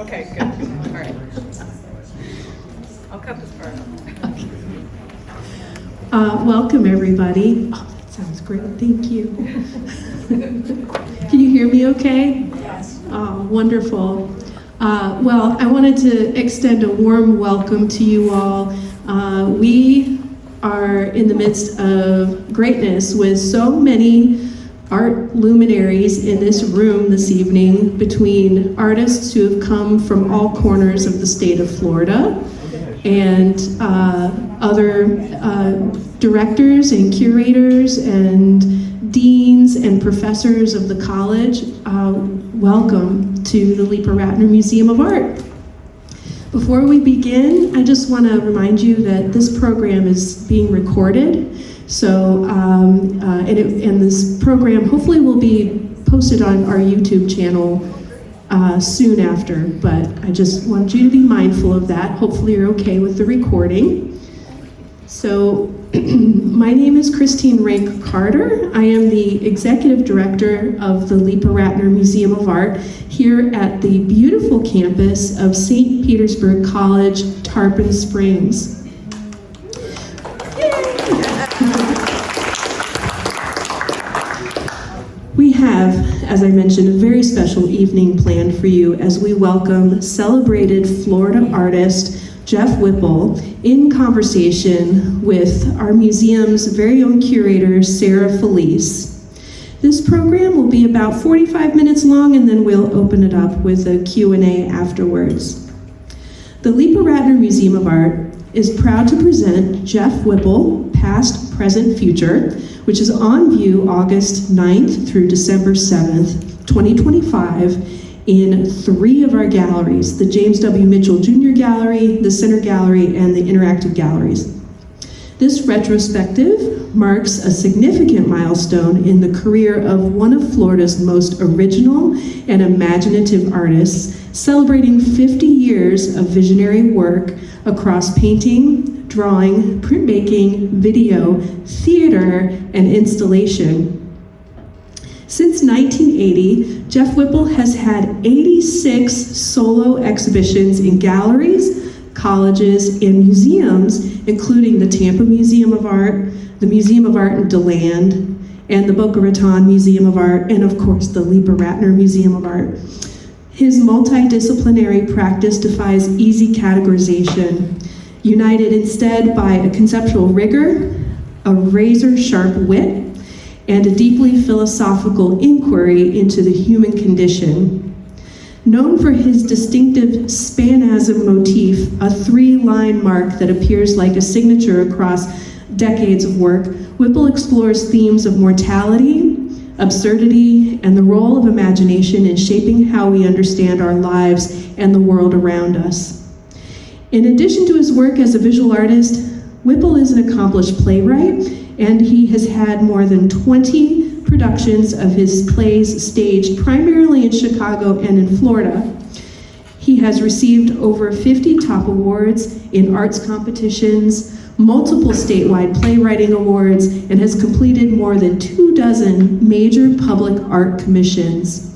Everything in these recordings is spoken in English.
Okay, good. All right. I'll cut this part out. Welcome, everybody. Oh, that sounds great. Thank you. Can you hear me okay? Yes. Oh, wonderful. Well, I wanted to extend a warm welcome to you all. We are in the midst of greatness with so many art luminaries in this room this evening, between artists who have come from all corners of the state of Florida and other directors and curators and deans and professors of the college. Welcome to the Leepa Rattner Museum of Art. Before we begin, I just want to remind you that this program is being recorded. So, and this program hopefully will be posted on our YouTube channel soon after, but I just want you to be mindful of that. Hopefully you're okay with the recording. So, my name is Christine Rank Carter. I am the Executive Director of the Leepa Rattner Museum of Art here at the beautiful campus of St. Petersburg College, Tarpon Springs. We have, as I mentioned, a very special evening planned for you as we welcome celebrated Florida artist Jeff Whipple in conversation with our museum's very own curator, Sara Felice. This program will be about 45 minutes long, and then we'll open it up with a Q&A afterwards. The Leepa Rattner Museum of Art is proud to present Jeff Whipple, Past, Present, Future, which is on view August 9th through December 7th, 2025, in 3 of our galleries: the James W. Mitchell Jr. Gallery, the Center Gallery, and the Interactive Galleries. This retrospective marks a significant milestone in the career of one of Florida's most original and imaginative artists, celebrating 50 years of visionary work across painting, drawing, printmaking, video, theater, and installation. Since 1980, Jeff Whipple has had 86 solo exhibitions in galleries, colleges, and museums, including the Tampa Museum of Art, the Museum of Art in DeLand, and the Boca Raton Museum of Art, and of course the Leepa Rattner Museum of Art. His multidisciplinary practice defies easy categorization, united instead by a conceptual rigor, a razor-sharp wit, and a deeply philosophical inquiry into the human condition. Known for his distinctive spanasm motif, a 3-line mark that appears like a signature across decades of work, Whipple explores themes of mortality, absurdity, and the role of imagination in shaping how we understand our lives and the world around us. In addition to his work as a visual artist, Whipple is an accomplished playwright, and he has had more than 20 productions of his plays staged primarily in Chicago and in Florida. He has received over 50 top awards in arts competitions, multiple statewide playwriting awards, and has completed more than 24 major public art commissions.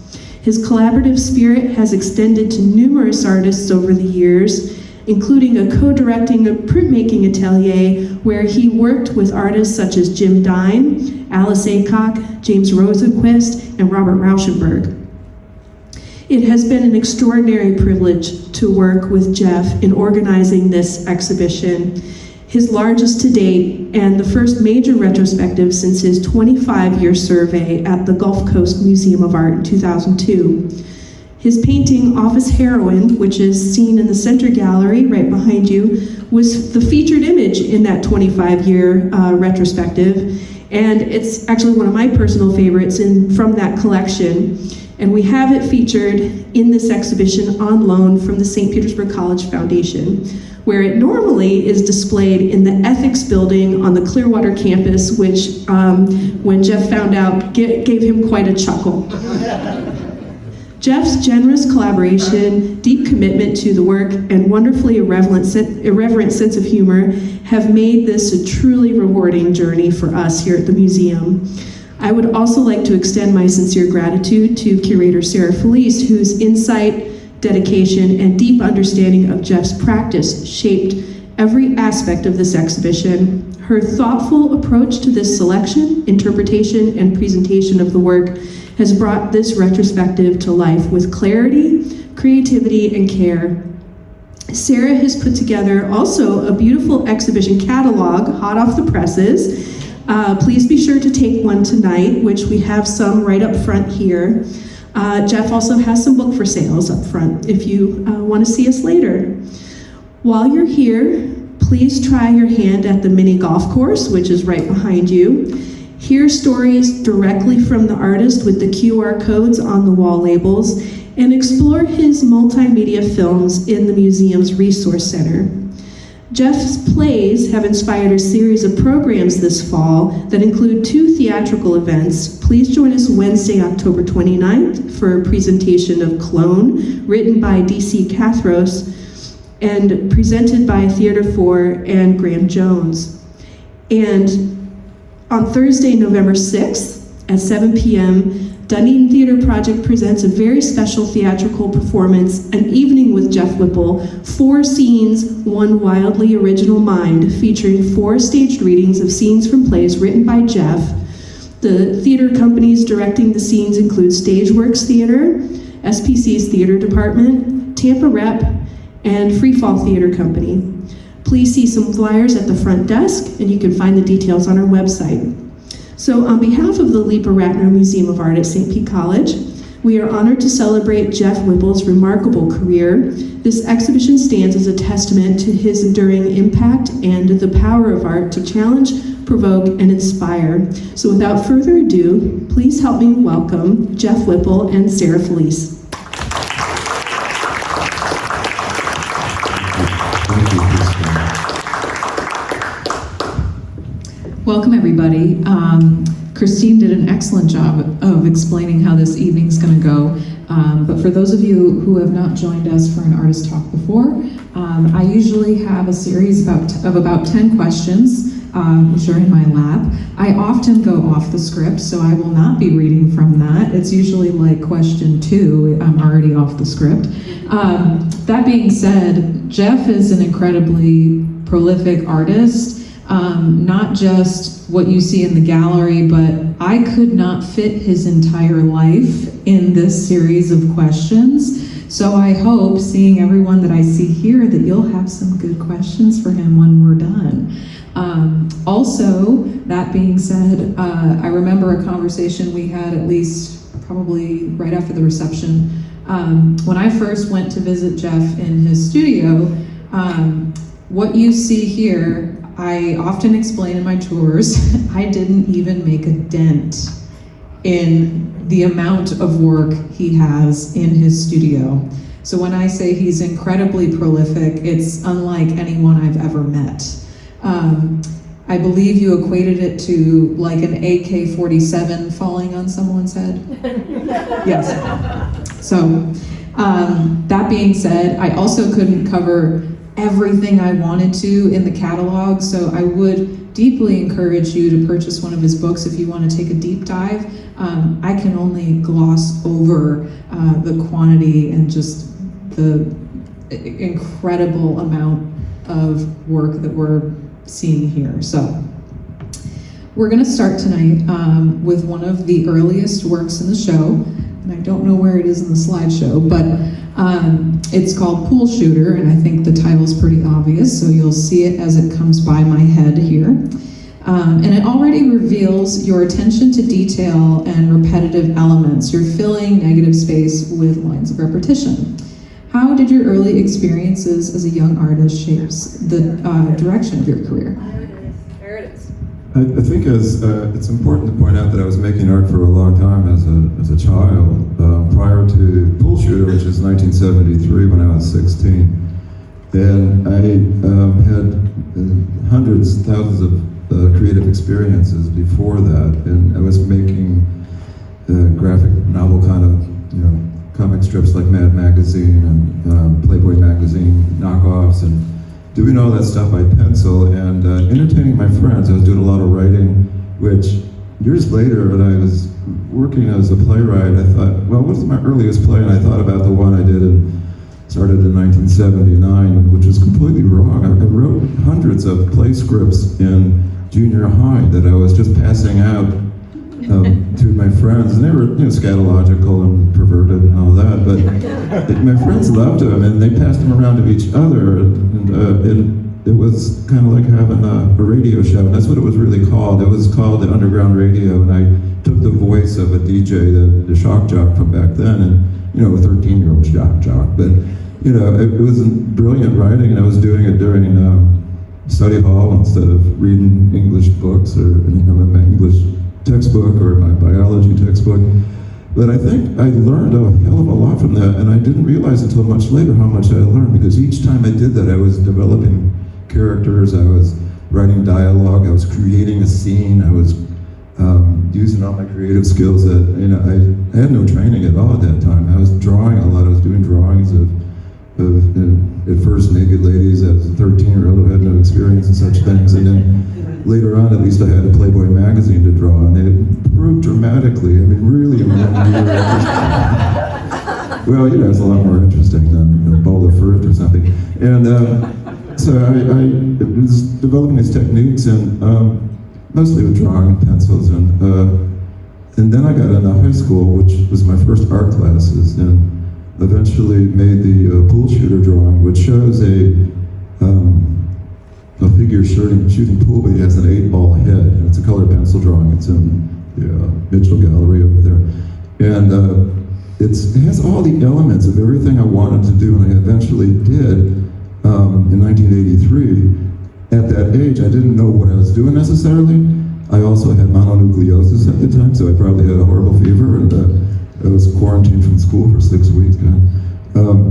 His collaborative spirit has extended to numerous artists over the years, including a co-directing a printmaking atelier where he worked with artists such as Jim Dine, Alice Aycock, James Rosenquist, and Robert Rauschenberg. It has been an extraordinary privilege to work with Jeff in organizing this exhibition, his largest to date and the first major retrospective since his 25-year survey at the Gulf Coast Museum of Art in 2002. His painting, Office Heroine, which is seen in the Center Gallery right behind you, was the featured image in that 25-year retrospective, and it's actually one of my personal favorites from that collection. And we have it featured in this exhibition on loan from the St. Petersburg College Foundation, where it normally is displayed in the Ethics Building on the Clearwater campus, which, when Jeff found out, gave him quite a chuckle. Jeff's generous collaboration, deep commitment to the work, and wonderfully irreverent sense of humor have made this a truly rewarding journey for us here at the museum. I would also like to extend my sincere gratitude to Curator Sara Felice, whose insight, dedication, and deep understanding of Jeff's practice shaped every aspect of this exhibition. Her thoughtful approach to this selection, interpretation, and presentation of the work has brought this retrospective to life with clarity, creativity, and care. Sara has put together also a beautiful exhibition catalog, hot off the presses. Please be sure to take one tonight, which we have some right up front here. Jeff also has some book for sales up front if you want to see us later. While you're here, please try your hand at the mini golf course, which is right behind you. Hear stories directly from the artist with the QR codes on the wall labels, and explore his multimedia films in the museum's Resource Center. Jeff's plays have inspired a series of programs this fall that include 2 theatrical events. Please join us Wednesday, October 29th for a presentation of Clone, written by D.C. Cathros and presented by Theater 4 and Graham Jones. And on Thursday, November 6th at 7 p.m., Dunedin Theater Project presents a very special theatrical performance, An Evening with Jeff Whipple, 4 scenes, one wildly original mind, featuring 4 staged readings of scenes from plays written by Jeff. The theater companies directing the scenes include Stageworks Theater, SPC's Theater Department, Tampa Rep, and Freefall Theater Company. Please see some flyers at the front desk, and you can find the details on our website. So on behalf of the Leepa Rattner Museum of Art at St. Pete College, we are honored to celebrate Jeff Whipple's remarkable career. This exhibition stands as a testament to his enduring impact and the power of art to challenge, provoke, and inspire. So without further ado, please help me welcome Jeff Whipple and Sara Felice. Welcome, everybody. Christine did an excellent job of explaining how this evening's going to go. But for those of you who have not joined us for an artist talk before, I usually have a series of about 10 questions, which are in my lap. I often go off the script, so I will not be reading from that. It's usually like question 2, I'm already off the script. That being said, Jeff is an incredibly prolific artist. Not just what you see in the gallery, but I could not fit his entire life in this series of questions. So I hope, seeing everyone that I see here, that you'll have some good questions for him when we're done. Also, that being said, I remember a conversation we had at least probably right after the reception. When I first went to visit Jeff in his studio, what you see here, I often explain in my tours, I didn't even make a dent in the amount of work he has in his studio. So when I say he's incredibly prolific, it's unlike anyone I've ever met. I believe you equated it to like an AK-47 falling on someone's head. Yes. So that being said, I also couldn't cover everything I wanted to in the catalog, so I would deeply encourage you to purchase one of his books if you want to take a deep dive. I can only gloss over the quantity and just the incredible amount of work that we're seeing here. So we're going to start tonight with one of the earliest works in the show, and I don't know where it is in the slideshow, but it's called Pool Shooter, and I think the title's pretty obvious, so you'll see it as it comes by my head here. And it already reveals your attention to detail and repetitive elements. You're filling negative space with lines of repetition. How did your early experiences as a young artist shape the direction of your career? There it is. I think it's important to point out that I was making art for a long time as a child, prior to Pool Shooter, which is 1973 when I was 16. And I had hundreds, thousands of creative experiences before that, and I was making graphic novel kind of, comic strips like Mad Magazine and Playboy Magazine knockoffs, and doing all that stuff by pencil and entertaining my friends. I was doing a lot of writing, which years later, when I was working as a playwright, I thought, well, what is my earliest play? And I thought about the one I did in started in 1979, which is completely wrong. I wrote hundreds of play scripts in junior high that I was just passing out to my friends, and they were scatological and perverted and all that, but my friends loved them, and they passed them around to each other, and it was kind of like having a radio show, and that's what it was really called. It was called the Underground Radio, and I took the voice of a DJ, the shock jock from back then, and a 13-year-old shock jock, but it was brilliant writing, and I was doing it during study hall instead of reading English books or my English textbook or my biology textbook. But I think I learned a hell of a lot from that, and I didn't realize until much later how much I learned, because each time I did that, I was developing characters, I was writing dialogue, I was creating a scene, I was using all my creative skills that, I had no training at all at that time. I was drawing a lot, I was doing drawings of at first naked ladies as a 13-year-old who had no experience in such things, and then later on, at least I had a Playboy magazine to draw, and it improved dramatically. Really interesting. Well, it's a lot more interesting than a ball of fruit or something. And so I was developing these techniques, and mostly with drawing and pencils, and then I got into high school, which was my first art classes, and eventually made the pool shooter drawing, which shows a figure shooting pool, but he has an 8-ball head. And it's a colored pencil drawing. It's in the Mitchell Gallery over there. And it has all the elements of everything I wanted to do, and I eventually did in 1983. At that age, I didn't know what I was doing necessarily. I also had mononucleosis at the time, so I probably had a horrible fever, and I was quarantined from school for 6 weeks.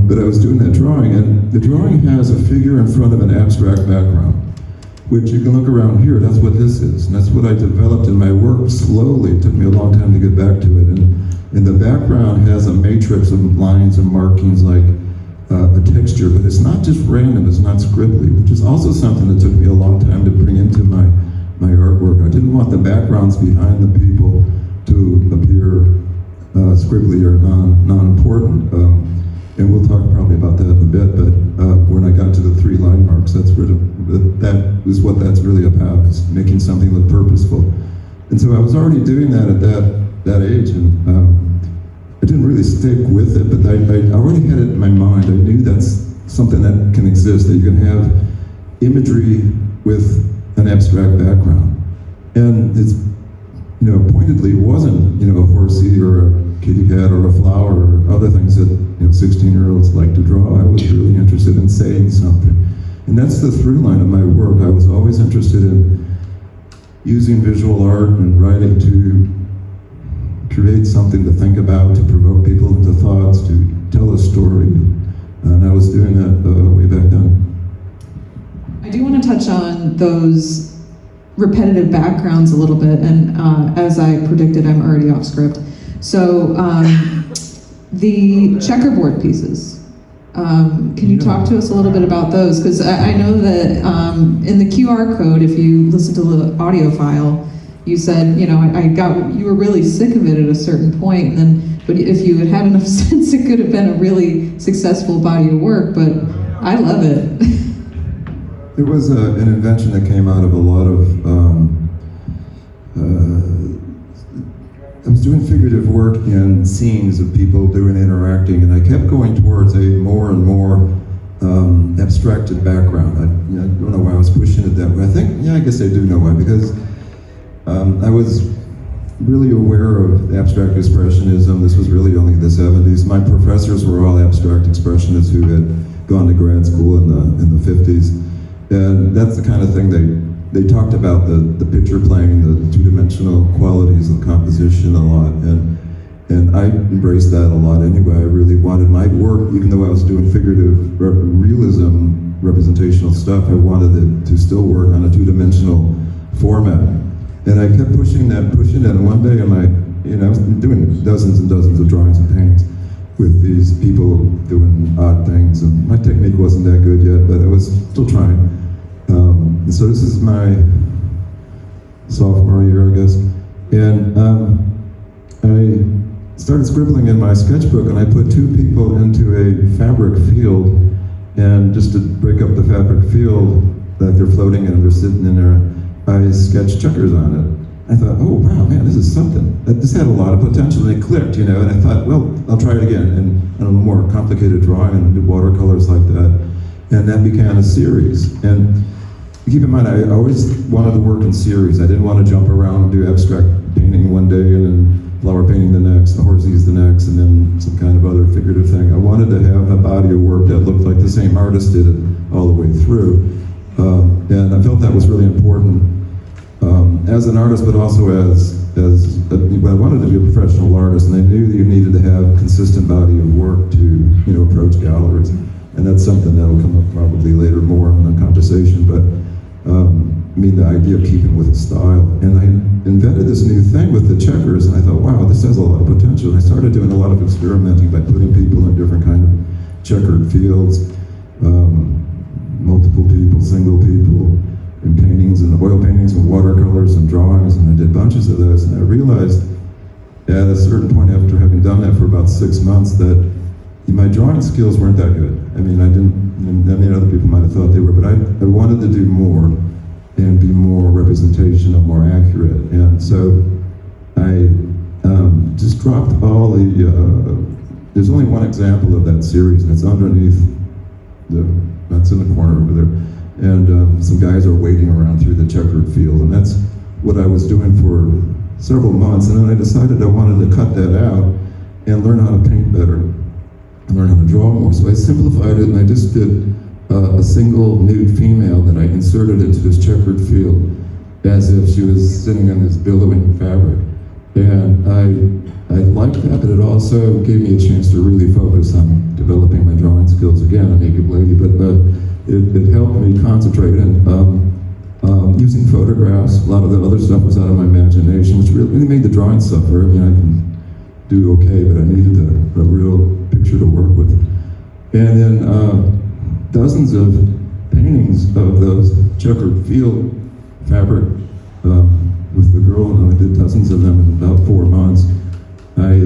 But I was doing that drawing, and the drawing has a figure in front of an abstract background, which you can look around here. That's what this is, and that's what I developed in my work slowly. It took me a long time to get back to it. And the background has a matrix of lines and markings, like a texture, but it's not just random, it's not scribbly, which is also something that took me a long time to bring into my artwork. I didn't want the backgrounds behind the people to appear scribbly or non-important. And we'll talk probably about that in a bit, but when I got to the 3 line marks, that is what that's really about, is making something look purposeful. And so I was already doing that at that age, and I didn't really stick with it, but I already had it in my mind. I knew that's something that can exist, that you can have imagery with an abstract background. And it's, pointedly wasn't, a horsey or a kitty cat or a flower or other things that 16-year-olds like to draw. I was really interested in saying something. And that's the through line of my work. I was always interested in using visual art and writing to create something to think about, to provoke people into thoughts, to tell a story. And I was doing that way back then. I do want to touch on those repetitive backgrounds a little bit, and as I predicted, I'm already off script. So the checkerboard pieces, can you talk to us a little bit about those? Because I know that in the QR code, if you listen to the audio file, you said, you were really sick of it at a certain point, and then, but if you had had enough sense, it could have been a really successful body of work, but I love it. It was an invention that came out of a lot of, I was doing figurative work in scenes of people interacting, and I kept going towards a more and more abstracted background. I don't know why I was pushing it that way. I guess I do know why, because I was really aware of abstract expressionism. This was really only the 70s. My professors were all abstract expressionists who had gone to grad school in the 50s. And that's the kind of thing they talked about, the picture plane, the two-dimensional qualities of composition a lot. And I embraced that a lot anyway. I really wanted my work, even though I was doing figurative realism, representational stuff, I wanted it to still work on a two-dimensional format. And I kept pushing that, and one day I was doing dozens and dozens of drawings and paintings with these people doing odd things, and my technique wasn't that good yet, but I was still trying. And so this is my sophomore year, I guess, and started scribbling in my sketchbook, and I put two people into a fabric field, and just to break up the fabric field that they're floating in, they're sitting in there, I sketched checkers on it. I thought, oh wow, man, this is something. This had a lot of potential, and it clicked, you know, and I thought, well, I'll try it again, and a more complicated drawing, and did watercolors like that, and that became a series. And keep in mind, I always wanted to work in series. I didn't want to jump around and do abstract painting one day, and then flower painting the next, horses the next, and then some kind of other figurative thing. I wanted to have a body of work that looked like the same artist did it all the way through. And I felt that was really important as an artist, but also I wanted to be a professional artist, and I knew that you needed to have a consistent body of work to, you know, approach galleries. And that's something that'll come up probably later more in the conversation, but I mean, the idea of keeping with the style. And I invented this new thing with the checkers, and I thought, wow, this has a lot of potential. And I started doing a lot of experimenting by putting people in different kind of checkered fields, multiple people, single people, and paintings, and oil paintings, and watercolors, and drawings, and I did bunches of those. And I realized at a certain point, after having done that for about 6 months, that my drawing skills weren't that good. I mean, other people might have thought they were, but I wanted to do more and be more representational, more accurate. And so I just dropped all there's only one example of that series, and it's underneath that's in the corner over there. And some guys are wading around through the checkered field, and that's what I was doing for several months. And then I decided I wanted to cut that out and learn how to paint better, and learn how to draw more. So I simplified it, and I just did a single nude female that I inserted into this checkered field as if she was sitting on this billowing fabric. And I liked that, but it also gave me a chance to really focus on developing my drawing skills again, a naked lady. But it helped me concentrate, and using photographs, a lot of the other stuff was out of my imagination, which really made the drawing suffer. I mean, I can do okay, but I needed a real picture to work with. And then dozens of paintings of those checkered field fabric with the girl, and I did dozens of them in about 4 months. I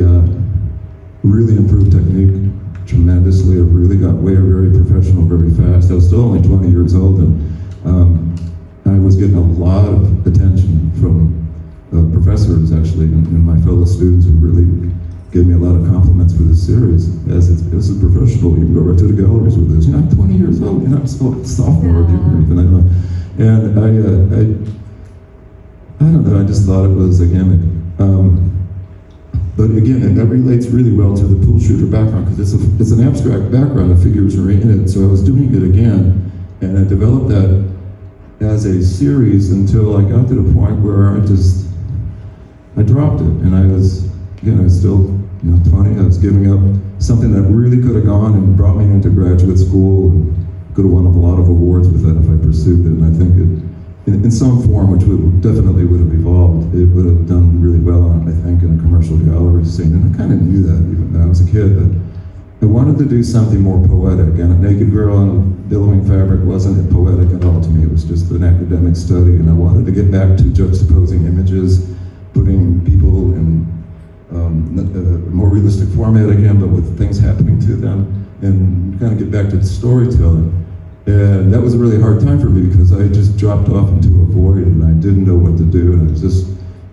really improved technique tremendously. I really got very professional very fast. I was still only 20 years old, and I was getting a lot of attention from professors, actually, and my fellow students, who really gave me a lot of compliments for this series. As this is professional, you can go right to the galleries with this. I'm 20 years old, I'm still a sophomore, junior even, I don't know. And I don't know, I just thought it was a gimmick. But again, and that relates really well to the pool shooter background, because it's an abstract background, the figures are in it, so I was doing it again, and I developed that as a series until I got to the point where I dropped it, and I was still 20, I was giving up something that really could have gone and brought me into graduate school, and could have won a lot of awards with that if I pursued it, and I think in some form, which definitely would have evolved, it would have done really well, I think, in a commercial gallery scene. And I kind of knew that even when I was a kid, but I wanted to do something more poetic, and a naked girl on a billowing fabric wasn't poetic at all to me. It was just an academic study, and I wanted to get back to juxtaposing images, putting people in a more realistic format again, but with things happening to them, and kind of get back to storytelling. And that was a really hard time for me, because I just dropped off into a void, and I didn't know what to do, and I just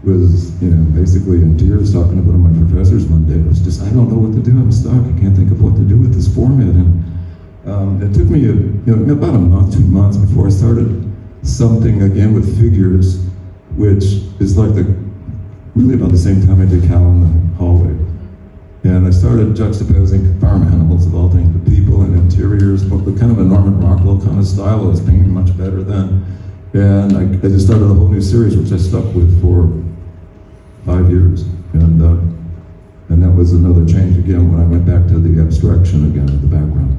was, basically in tears talking to one of my professors one day. It was just, I don't know what to do, I'm stuck, I can't think of what to do with this format. And it took me about a month, 2 months before I started something again with figures, which is like really about the same time I did Cow in the Hallway. And I started juxtaposing farm animals, of all things, with people and interiors, but with kind of a Norman Rockwell kind of style. I was painting much better then. And I just started a whole new series, which I stuck with for 5 years. And that was another change again when I went back to the abstraction again of the background.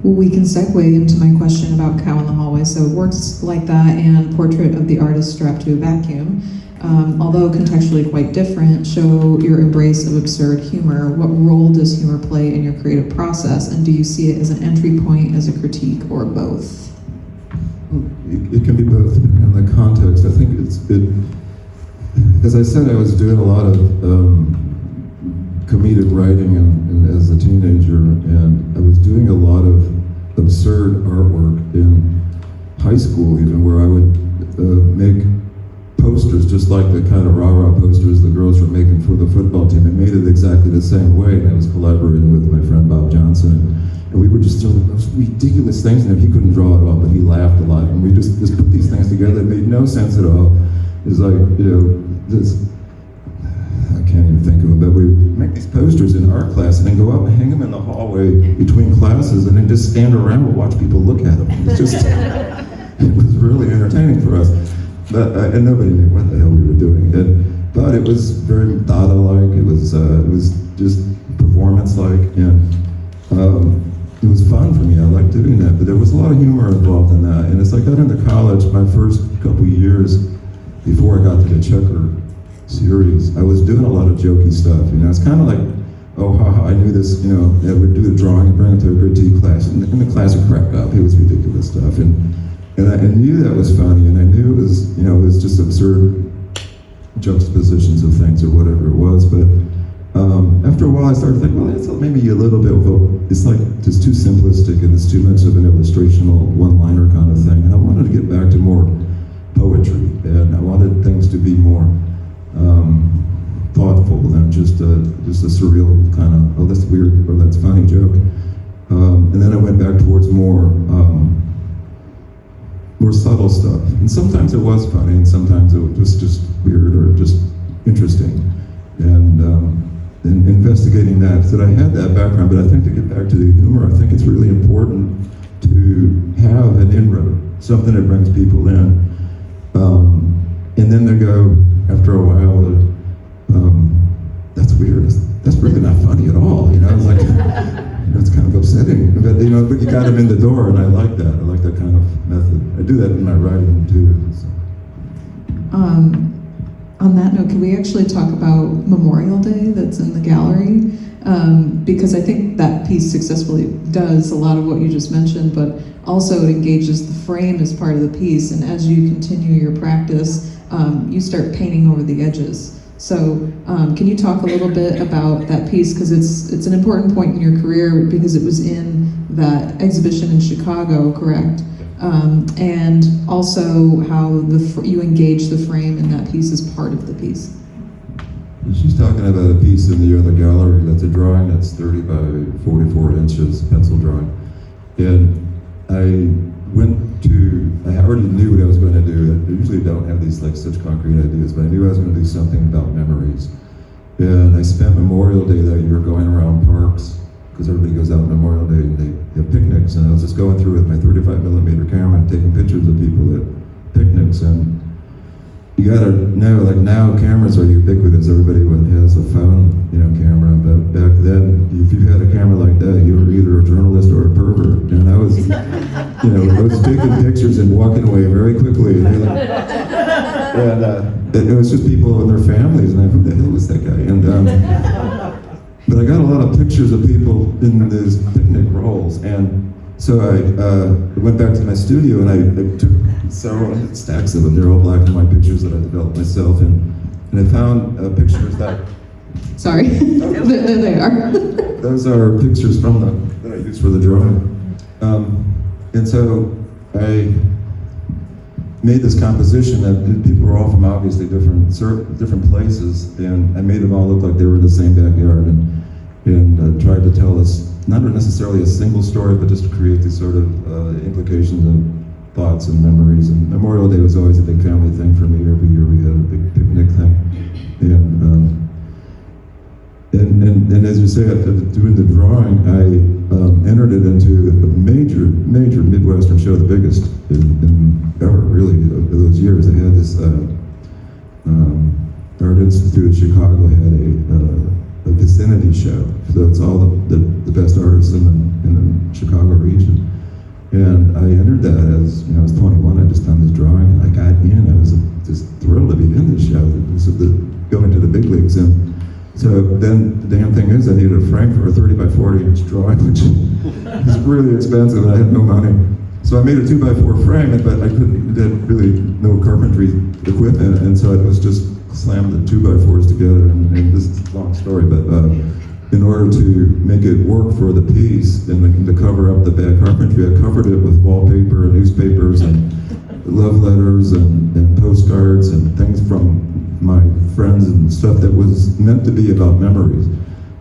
Well, we can segue into my question about Cow in the Hallway. So works like that and Portrait of the Artist Strapped to a Vacuum, although contextually quite different, show your embrace of absurd humor. What role does humor play in your creative process, and do you see it as an entry point, as a critique, or both? It can be both, depending on the context. I think as I said, I was doing a lot of comedic writing as a teenager, and I was doing a lot of absurd artwork in high school, even, where I would make posters just like the kind of rah-rah posters the girls were making for the football team. I made it exactly the same way, and I was collaborating with my friend Bob Johnson, and we would just throw the most ridiculous things, and he couldn't draw it all, but he laughed a lot, and we just put these things together. It made no sense at all. It was like, this, I can't even think of it, but we would make these posters in art class and then go out and hang them in the hallway between classes and then just stand around and watch people look at them. It was just, it was really entertaining for us. But, and nobody knew what the hell we were doing. But it was very Dada-like, it was just performance-like, and it was fun for me. I liked doing that, but there was a lot of humor involved in that. And as I got into college, my first couple years before I got to the Checker series, I was doing a lot of jokey stuff. It's kind of like, oh, haha, I knew this, I would do the drawing and bring it to a good tea class, and the class would crack up. It was ridiculous stuff. And I knew that was funny, and I knew it was, it was just absurd juxtapositions of things or whatever it was. But after a while, I started thinking, well, it's maybe a little bit, it's like just too simplistic, and it's too much of an illustrational one-liner kind of thing. And I wanted to get back to more poetry, and I wanted things to be more thoughtful than just a surreal kind of, oh, that's weird, or that's funny joke. And then I went back towards more subtle stuff. And sometimes it was funny, and sometimes it was just weird or just interesting. And investigating that, I had that background, but I think to get back to the humor, I think it's really important to have an inroad, something that brings people in. And then they go, after a while, that's weird, that's really not funny at all, it's like, it's kind of upsetting, but you got them in the door, and I like that kind of method. I do that in my writing too. So. On that note, can we actually talk about Memorial Day that's in the gallery? Because I think that piece successfully does a lot of what you just mentioned, but also it engages the frame as part of the piece, and as you continue your practice, you start painting over the edges. So can you talk a little bit about that piece, because it's an important point in your career because it was in that exhibition in Chicago, correct? And also how you engage the frame in that piece as part of the piece. She's talking about a piece in the other gallery that's a drawing that's 30 by 44 inches, pencil drawing. And I already knew what I was going to do. I usually don't have these such concrete ideas, but I knew I was going to do something about memories. And I spent Memorial Day that year going around parks, because everybody goes out on Memorial Day and they have picnics, and I was just going through with my 35mm camera and taking pictures of people at picnics. And you gotta know, now cameras are ubiquitous. Everybody has a phone, camera. But back then, if you had a camera like that, you were either a journalist or a pervert. And I was, I was taking pictures and walking away very quickly. And it was just people and their families, and who the hell was that guy? And but I got a lot of pictures of people in these picnic rolls, and so I went back to my studio and I took several stacks of them. They're all black and white pictures that I developed myself, and I found pictures that. Sorry, there they are. Those are pictures that I used for the drawing, and so I made this composition that people were all from obviously different places, and I made them all look like they were in the same backyard, and tried to tell us not necessarily a single story, but just to create these sort of implications and thoughts and memories. And Memorial Day was always a big family thing for me. Every year we had a big picnic thing, and as you say, after doing the drawing, I entered it into a major Midwestern show, the biggest in ever, really, of those years. They had this Art Institute of Chicago had a vicinity show, so it's all the best artists in the Chicago region. And I entered that as, I was 21, I just done this drawing, and I got in. I was just thrilled to be in this show, going to the big leagues. And so then the damn thing is, I needed a frame for a 30 by 40 inch drawing, which is really expensive, and I had no money. So I made a 2x4 frame, but I had really no carpentry equipment, and so it was just slammed the 2x4s together, and this is a long story, but in order to make it work for the piece and to cover up the bad carpentry, I covered it with wallpaper and newspapers and love letters and postcards and things from my friends and stuff that was meant to be about memories.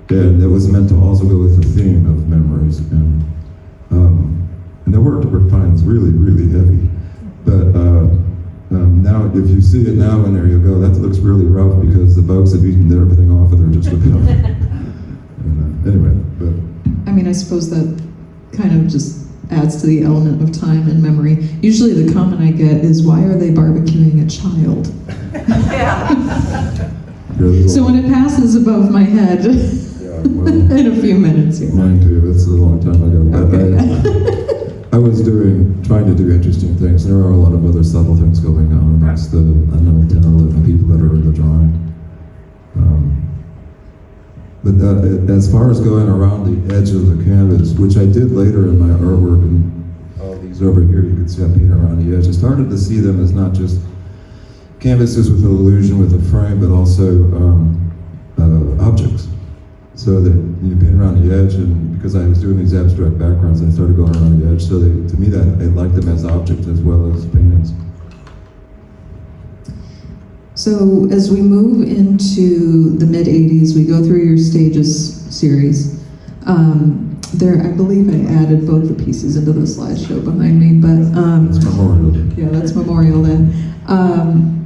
And that was meant to also go with the theme of memories. And it worked fine. It's really, really heavy. But now, if you see it now in there, you'll go, that looks really rough because the bugs have eaten everything off of there just about. Anyway, but I mean, I suppose that kind of just adds to the element of time and memory. Usually the comment I get is, why are they barbecuing a child? So when it passes above my head in a few minutes here. Mine too, it's a long time ago. But Okay. I was trying to do interesting things. There are a lot of other subtle things going on amongst the, I don't know, 10 or 11 people that are in the drawing. But as far as going around the edge of the canvas, which I did later in my artwork, and all these over here, you can see I paint around the edge. I started to see them as not just canvases with an illusion with a frame, but also objects. So that you paint around the edge, and because I was doing these abstract backgrounds, I started going around the edge. So to me, that I like them as objects as well as paintings. So as we move into the mid-'80s, we go through your Stages series. There, I believe I added both the pieces into the slideshow behind me, but It's Memorial. yeah, that's Memorial then.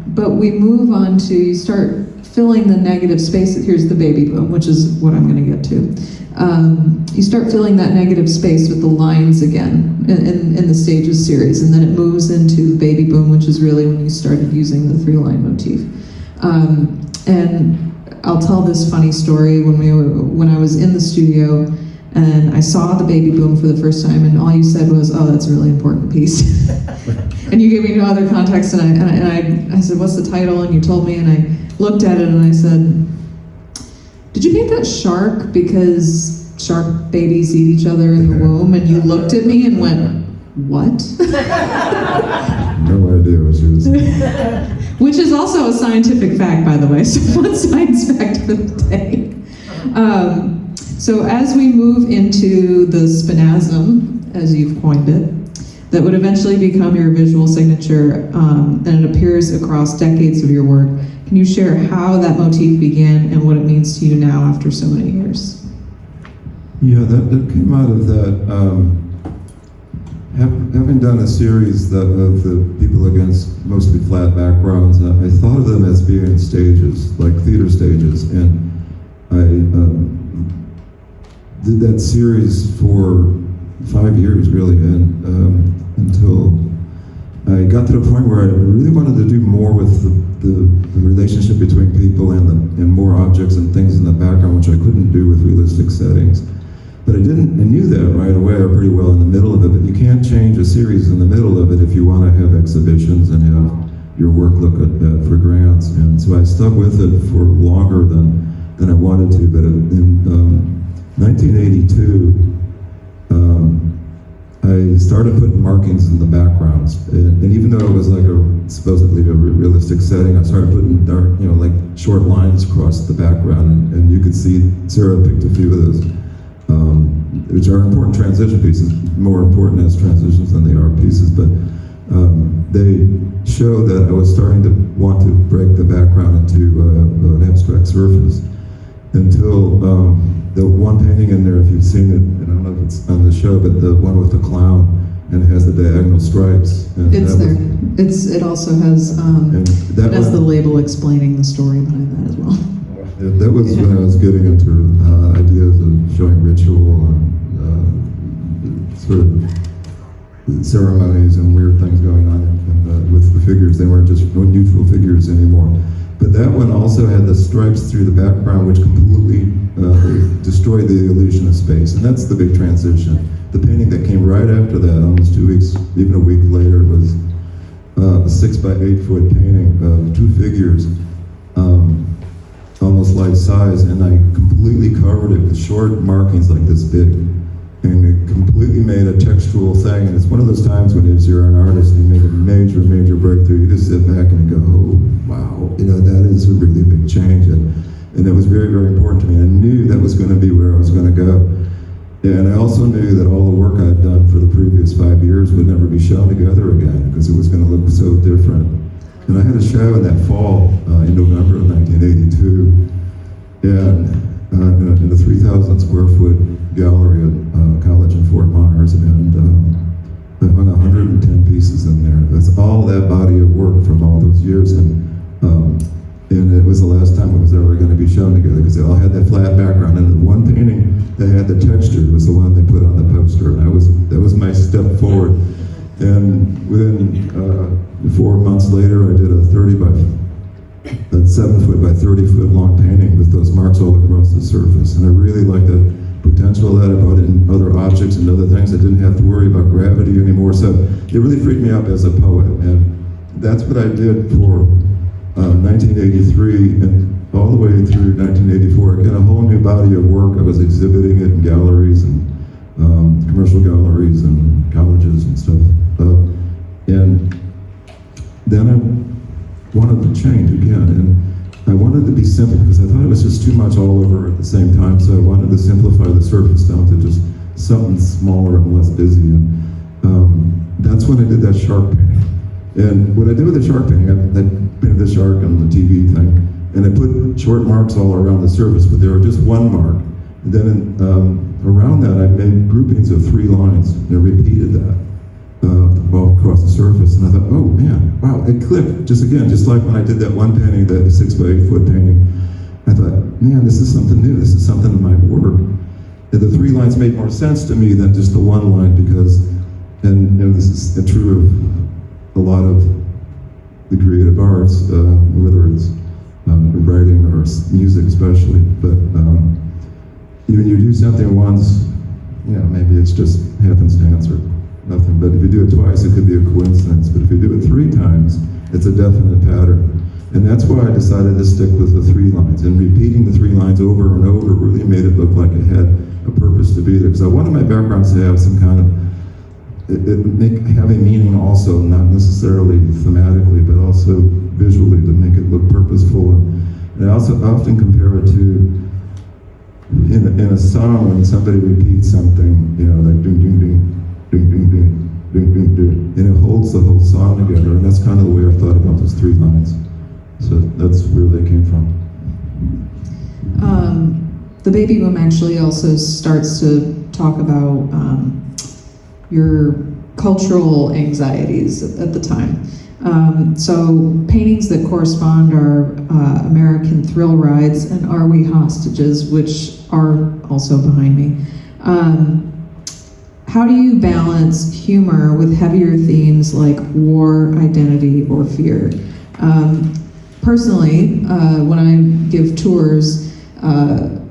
But we move on to, you start filling the negative space. Here's the baby boom, which is what I'm going to get to. You start filling that negative space with the lines again in the Stages series, and then it moves into the baby boom, which is really when you started using the 3-line motif. And I'll tell this funny story. When I was in the studio and I saw the baby boom for the first time, and all you said was, "Oh, that's a really important piece." And you gave me no other context, and I said, "What's the title?" And you told me, and I looked at it and I said, "Did you paint that shark because shark babies eat each other in the womb?" And you looked at me and went, "What?" No idea what she was saying. Which is also a scientific fact, by the way, so one science fact for the day. So as we move into the spinasm, as you've coined it, that would eventually become your visual signature, and it appears across decades of your work, can you share how that motif began and what it means to you now after so many years? Yeah, that came out of that. Having done a series of the people against mostly flat backgrounds, I thought of them as being stages, like theater stages, and I did that series for 5 years, really, and until I got to the point where I really wanted to do more with the relationship between people and more objects and things in the background, which I couldn't do with realistic settings. But I knew that right away or pretty well in the middle of it, but you can't change a series in the middle of it if you want to have exhibitions and have your work look at for grants. And so I stuck with it for longer than I wanted to, but in 1982, I started putting markings in the backgrounds, and even though it was like supposedly a realistic setting, I started putting dark, like short lines across the background, and you could see Sarah picked a few of those, which are important transition pieces, more important as transitions than they are pieces, but they show that I was starting to want to break the background into an abstract surface until the one painting in there, if you've seen it, and I don't know if it's on the show, but the one with the clown, and it has the diagonal stripes. And it's there. It also has the label explaining the story behind that as well. That was when I was getting into ideas of showing ritual and sort of ceremonies and weird things going on with the figures. They weren't just neutral figures anymore. But that one also had the stripes through the background, which completely destroyed the illusion of space. And that's the big transition. The painting that came right after that, almost 2 weeks, even a week later, was a 6 by 8 foot painting of two figures, almost life size, and I completely covered it with short markings like this big. And it completely made a textual thing. And it's one of those times when you're an artist and you make a major breakthrough, you just sit back and go, oh, wow, that is a really big change. And And that was very, very important to me. I knew that was going to be where I was going to go. And I also knew that all the work I'd done for the previous 5 years would never be shown together again because it was going to look so different. And I had a show in that fall, in November of 1982, and in a 3,000 square foot gallery at college in Fort Myers, and I hung 110 pieces in there. That's all that body of work from all those years, and it was the last time it was ever going to be shown together because they all had that flat background, and the one painting that had the texture was the one they put on the poster, and that was my step forward. And within 4 months later, I did a 7 foot by 30 foot long painting with those marks all across the surface, and I really liked the potential of that. I brought in other objects and other things. I didn't have to worry about gravity anymore, so it really freaked me out as a poet, and that's what I did for 1983 and all the way through 1984. Again, a whole new body of work. I was exhibiting it in galleries and commercial galleries and colleges and stuff. And then I wanted to change again, and I wanted to be simple because I thought it was just too much all over at the same time, so I wanted to simplify the surface down to just something smaller and less busy, and that's when I did that shark painting. And what I did with the shark painting, I painted the shark on the TV thing, and I put short marks all around the surface, but they were just one mark. And then around that, I made groupings of 3 lines, and I repeated that all across the surface. And I thought, oh man, wow, it clicked. Just like when I did that one painting, that 6 by 8 foot painting. I thought, man, this is something new. This is something in my work. And the 3 lines made more sense to me than just the one line because, and this is true of a lot of the creative arts, whether it's writing or music especially, but even you do something once, maybe it's just happenstance or nothing, but if you do it twice, it could be a coincidence, but if you do it 3 times, it's a definite pattern. And that's why I decided to stick with the 3 lines, and repeating the 3 lines over and over really made it look like it had a purpose to be there, because I wanted my backgrounds to have some kind of have a meaning also, not necessarily thematically, but also visually to make it look purposeful. And I also often compare it to in a song when somebody repeats something, like ding ding ding, ding ding ding, ding ding ding, and it holds the whole song together. And that's kind of the way I thought about those 3 lines. So that's where they came from. The baby boom actually also starts to talk about your cultural anxieties at the time. So paintings that correspond are American Thrill Rides and Are We Hostages, which are also behind me. How do you balance humor with heavier themes like war, identity, or fear? Personally, when I give tours,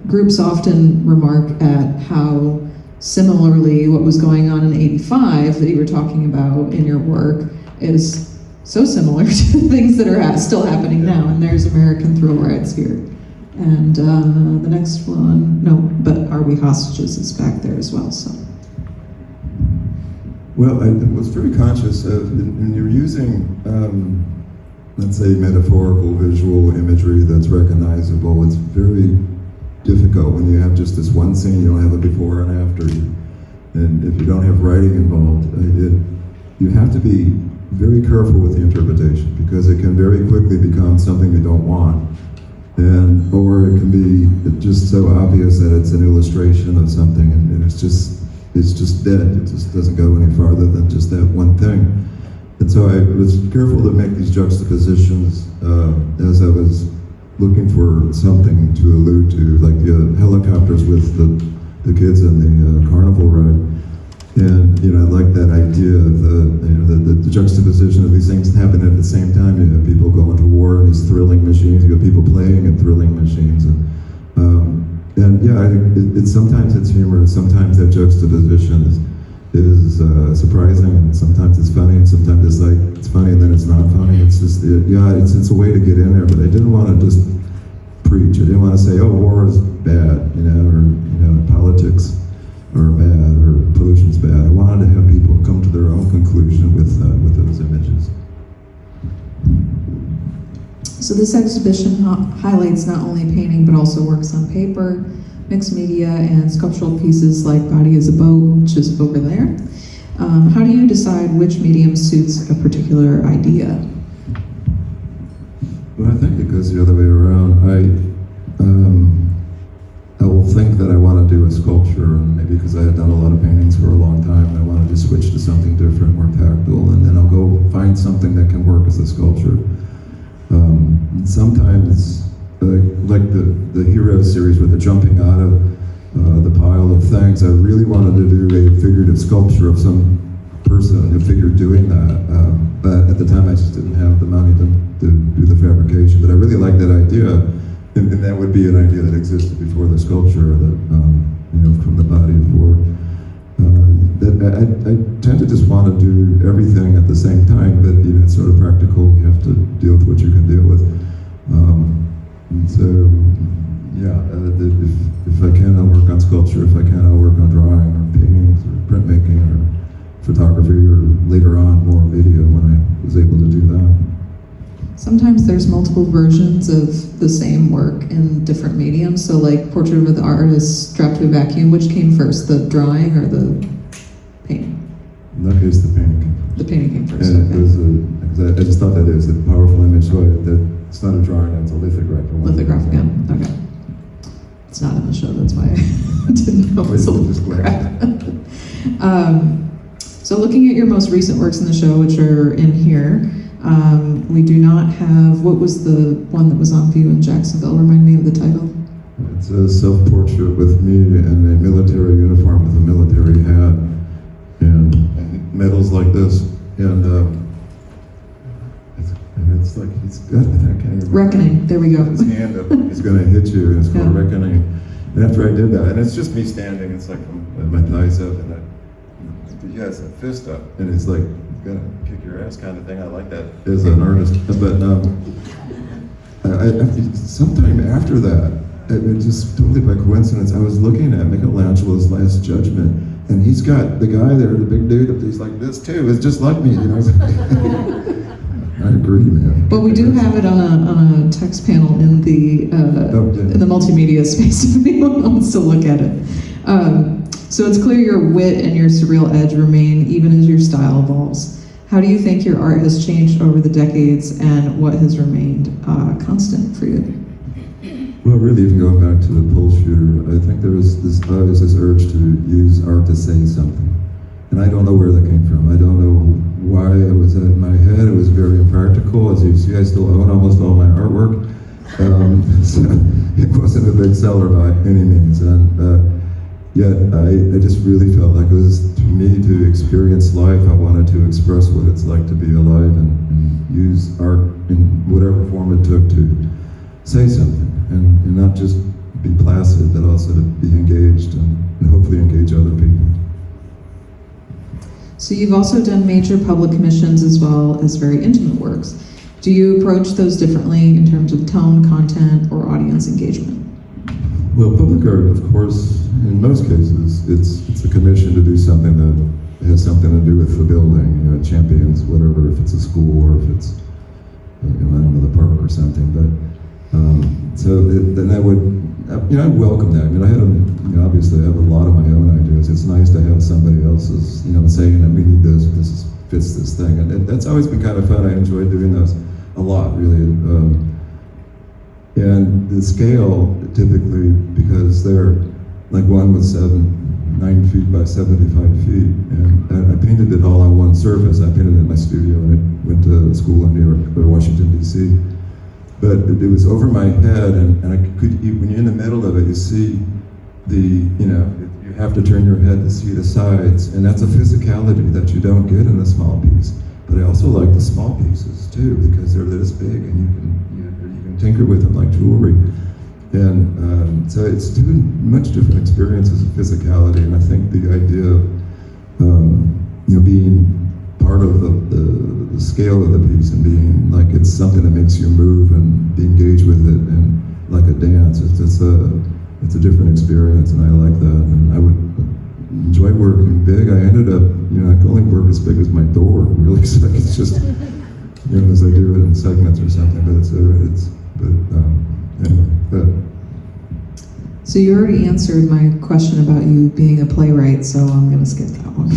groups often remark at how similarly what was going on in '85 that you were talking about in your work is so similar to things that are still happening now, and there's American Thrill Rides here. And the next one, no, but Are We Hostages is back there as well, so. Well, I was very conscious of, when you're using, let's say, metaphorical visual imagery that's recognizable, it's very difficult when you have just this one scene, you don't have a before and after. And if you don't have writing involved, you have to be very careful with the interpretation because it can very quickly become something you don't want. Or it can be just so obvious that it's an illustration of something and it's just dead. It just doesn't go any farther than just that one thing. And so I was careful to make these juxtapositions as I was looking for something to allude to, like the helicopters with the kids in the carnival ride. And I like that idea of the juxtaposition of these things happening at the same time. You have people going to war in these thrilling machines. You have people playing in thrilling machines, and sometimes it's humor, and sometimes that juxtaposition is surprising, and sometimes it's funny, and sometimes it's funny and then it's not funny. It's just it's a way to get in there. But I didn't want to just preach. I didn't want to say, oh, war is bad, or politics are bad, or pollution's bad. I wanted to have people come to their own conclusion with those images. So this exhibition highlights not only painting but also works on paper, mixed media, and sculptural pieces like Body is a Boat, which is over there. How do you decide which medium suits a particular idea? Well, I think it goes the other way around. I will think that I want to do a sculpture, and maybe because I had done a lot of paintings for a long time, and I wanted to switch to something different, more tactile, and then I'll go find something that can work as a sculpture. Sometimes, like the Hero series with the jumping out of the pile of things, I really wanted to do a figurative sculpture of some person, a figure doing that, but at the time I just didn't have the money to do the fabrication. But I really like that idea, and that would be an idea that existed before the sculpture, that from the body of work. I tend to just want to do everything at the same time, but it's sort of practical. You have to deal with what you can deal with. And so, yeah, if I can, I'll work on sculpture. If I can, I'll work on drawing or paintings or printmaking or photography, or later on more video when I was able to do that. Sometimes there's multiple versions of the same work in different mediums. So like Portrait of the Artist strapped to a vacuum, which came first, the drawing or the painting? In that case, the painting came first. The painting came first, And okay. it was I just thought that is a powerful image, so it's not a drawing, it's a lithograph. Lithograph again, okay. It's not in the show, that's why I didn't know it was a lithograph. So looking at your most recent works in the show, which are in here, we do not have, what was the one that was on view in Jacksonville? Remind me of the title. It's a self-portrait with me in a military uniform with a military hat and medals like this. And it's like, it's got, I can't even remember. Reckoning, there we go. His hand up, he's gonna hit you, and it's called Yeah. Reckoning. And after I did that, and it's just me standing, it's like my thighs up, and he has a fist up, and it's like, gonna kick your ass kind of thing. I like that as an artist. But sometime after that, it just totally by coincidence, I was looking at Michelangelo's Last Judgment, and he's got the guy there, the big dude, he's like this too. It's just like me, I agree, man. But we do have it on a text panel in the in the multimedia space if anyone wants to look at it. So it's clear your wit and your surreal edge remain even as your style evolves. How do you think your art has changed over the decades, and what has remained constant for you? Well, really, even going back to the pole shooter, I think there was always this urge to use art to say something. And I don't know where that came from. I don't know why it was in my head. It was very impractical. As you see, I still own almost all my artwork. So it wasn't a big seller by any means. And yet I just really felt like it was, to me, to experience life. I wanted to express what it's like to be alive and use art in whatever form it took to say something, and not just be placid, but also to be engaged and hopefully engage other people. So you've also done major public commissions as well as very intimate works. Do you approach those differently in terms of tone, content, or audience engagement? Well, public art, of course, in most cases, it's a commission to do something that has something to do with the building, it champions whatever, if it's a school or if it's, I don't know, the park or something. But then I would, I'd welcome that. I mean, I had obviously I have a lot of my own ideas. It's nice to have somebody else's, saying that we need this fits this thing, and that's always been kind of fun. I enjoy doing those a lot, really. And the scale, typically, because they're like one was 9 feet by 75 feet, and I painted it all on one surface. I painted it in my studio, and I went to school in New York, or Washington, D.C. But it was over my head, and I could, when you're in the middle of it, you see you have to turn your head to see the sides, and that's a physicality that you don't get in a small piece. But I also like the small pieces too, because they're this big, and you can tinker with them like jewelry. And so it's two much different experiences of physicality, and I think the idea of being part of the scale of the piece and being like it's something that makes you move and be engaged with it, and like a dance, it's a different experience, and I like that. And I would enjoy working big. I ended up, I could only work as big as my door, really. So it's just, as I do it in segments or something, but So you already answered my question about you being a playwright, so I'm going to skip that one.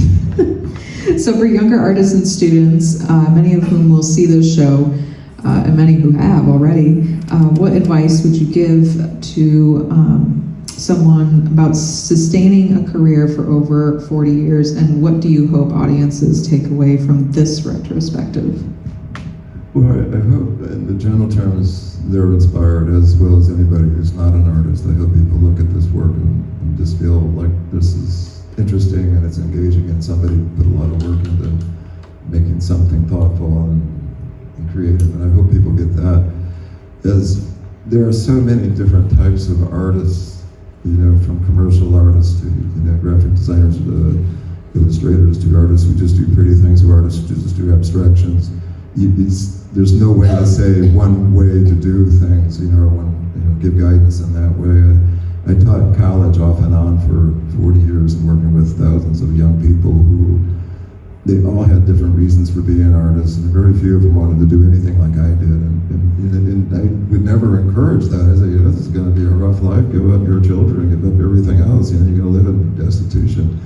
So for younger artists and students, many of whom will see this show, and many who have already, what advice would you give to someone about sustaining a career for over 40 years, and what do you hope audiences take away from this retrospective? Well, I hope, in the general terms, they're inspired as well as anybody who's not an artist. I hope people look at this work and just feel like this is interesting and it's engaging, and somebody put a lot of work into making something thoughtful and creative. And I hope people get that. As there are so many different types of artists, from commercial artists to graphic designers, to illustrators, to artists who just do pretty things, to artists who just do abstractions. There's no way to say one way to do things, or give guidance in that way. I taught college off and on for 40 years and working with thousands of young people who, they all had different reasons for being artists, and very few of them wanted to do anything like I did. And I would never encourage that. I say, this is going to be a rough life. Give up your children, give up everything else. You're going to live in destitution